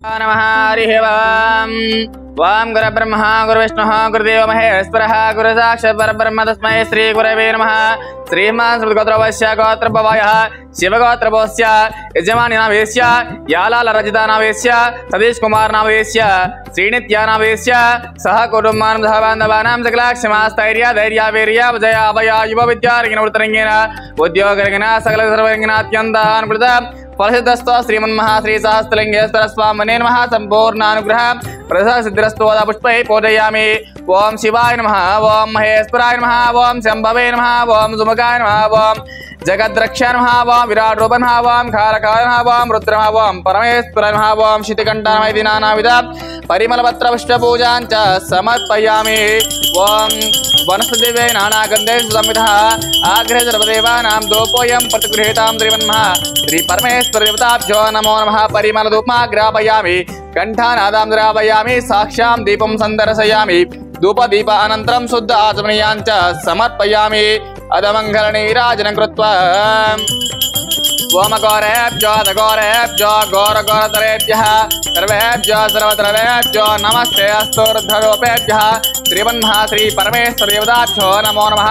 नमः हरिः ओम्। वां गुरुब्रह्मा गुरुविष्णुः गुरुदेवो महेश्वरः गुरुसाक्षात् परब्रह्म तस्मै श्री गुरवे नमः। श्रीमान् श्रुतगोत्रवस्य गोत्रभवयः शिवगोत्रभवस्य यजमानिनामस्य यालालरजितानामस्य सतीश कुमारनामस्य श्रीनित्यानामस्य सह कुटुम्बानां सह बान्धवानां सकलाक्षमास्थैर्य धैर्य वीर्य विजय अभय युव विद्यारंगिण वृत्तरंगिण उद्योगरंगिण सकल सर्वरंगिण अत्यन्तानुकृत फलसिद्धस्तो श्रीमन्महाश्री सहस्रलिंगेश्वर स्वामिने नमः। संपूर्णानुग्रह प्रसाद सिद्धिरस्तु पुष्पै पूजयामि। ओम शिवाय नमः, ओम महेश्वराय नमः, ओम शंभवे नमः, ओम सुमुखाय नमः, ओम जगद्रक्षाय नमः, ओम विराट रूपाय नमः, ओम खारकाय नमः, ओम रुद्र नमः, ओम परमेश्वराय नमः, ओम शितिकण्ठाय नमः। नानाविध परिमलपत्र पुष्पपूजां च समर्पयामि। ओम वनस्पतिवे नानागन्धे सुसंवितः आग्रह सर्वदेवानां दोपोऽयं प्रतिगृहीतां श्रीमन्मः श्री परमेश्वर देवताभ्यो नमो नमः। परिमलधूपं ग्रापयामि, कंठानादां द्रापयामि, साक्ष्यां दीपं सन्दर्शयामि। धूपदीप अनन्तरं शुद्ध आचमनीयां च समर्पयामि। अदमङ्गलनीराजनं कृत्वा ओमघोरेभ्यो दघोरेभ्यो घोरघोरतरेभ्यः सर्वेभ्यो सर्वतरेभ्यो नमस्ते अस्तु। रुद्ररूपेभ्यः श्रीमन्महाश्री परमेश्वर देवताभ्यो नमो नमः।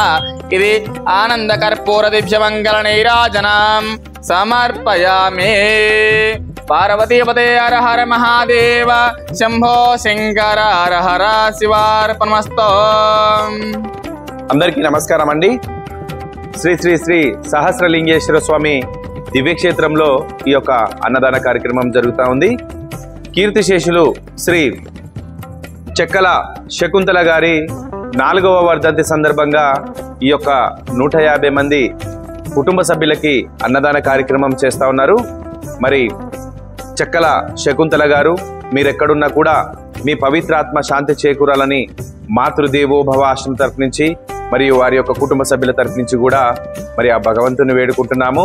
इति आनन्दकर्पूरदिव्यमङ्गलनीराजनं समर्पयामि। पार्वतीपते हर हर महादेव शंभो शंकर हर हर शिवार्पणमस्तु। అందరికీ నమస్కారం అండి। శ్రీ శ్రీ శ్రీ సహస్రలింగేశ్వర స్వామి దివ్యక్షేత్రంలో ఈ యొక్క అన్నదాన కార్యక్రమం జరుగుతూ ఉంది। కీర్తిశేషులు శ్రీ చెక్కల శకుంతల గారి 4వ వర్ధంతి సందర్భంగా ఈ యొక్క 150 మంది కుటుంబ సభ్యులకి అన్నదాన కార్యక్రమం చేస్తూ ఉన్నారు। మరి చెక్కల శకుంతల గారు మీరెక్కడున్నా కూడా మీ పవిత్రాత్మ శాంతి చేకూరాలని మాతృదేవోభవ ఆశ్రమం తరఫు నుంచి మరియు వారి యొక్క కుటుంబ సభ్యుల తరఫు నుంచి కూడా మరి ఆ భగవంతుని వేడుకుంటున్నాము।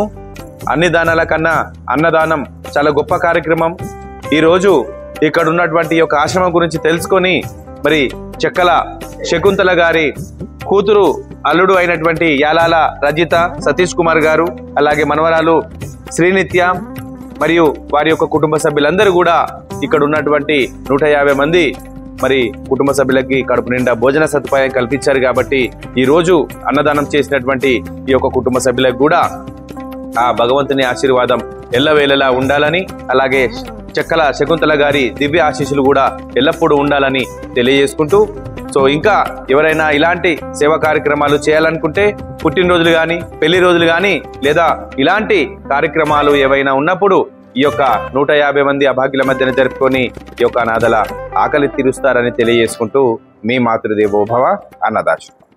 అన్ని దానాల కన్నా అన్నదానం చాలా గొప్ప కార్యక్రమం। ఈరోజు ఇక్కడ ఉన్నటువంటి యొక్క ఆశ్రమం గురించి తెలుసుకొని మరి చెక్కల శకుంతల గారి కూతురు అల్లుడు అయినటువంటి యాలాల రజిత సతీష్ కుమార్ గారు, అలాగే మనవరాలు శ్రీనిత్య మరియు వారి యొక్క కుటుంబ సభ్యులందరూ కూడా ఇక్కడ ఉన్నటువంటి 150 మంది మరి కుటుంబ సభ్యులకి కడుపు నిండా భోజన సదుపాయం కల్పించారు। కాబట్టి ఈ రోజు అన్నదానం చేసినటువంటి ఈ యొక్క కుటుంబ సభ్యులకు కూడా ఆ భగవంతుని ఆశీర్వాదం ఎల్లవేళలా ఉండాలని, అలాగే చెక్కల శకుంతల గారి దివ్య ఆశీస్సులు కూడా ఎల్లప్పుడూ ఉండాలని తెలియజేసుకుంటూ, సో ఇంకా ఎవరైనా ఇలాంటి సేవా కార్యక్రమాలు చేయాలనుకుంటే పుట్టినరోజులు కానీ పెళ్లి రోజులు కానీ లేదా ఇలాంటి కార్యక్రమాలు ఏవైనా ఉన్నప్పుడు ఈ యొక్క 150 మంది అభాగ్యుల మధ్యన జరుపుకొని ఈ యొక్క అనాథల ఆకలి తీరుస్తారని తెలియజేసుకుంటూ మీ మాతృదేవోభవ అన్నదాశ్రమం।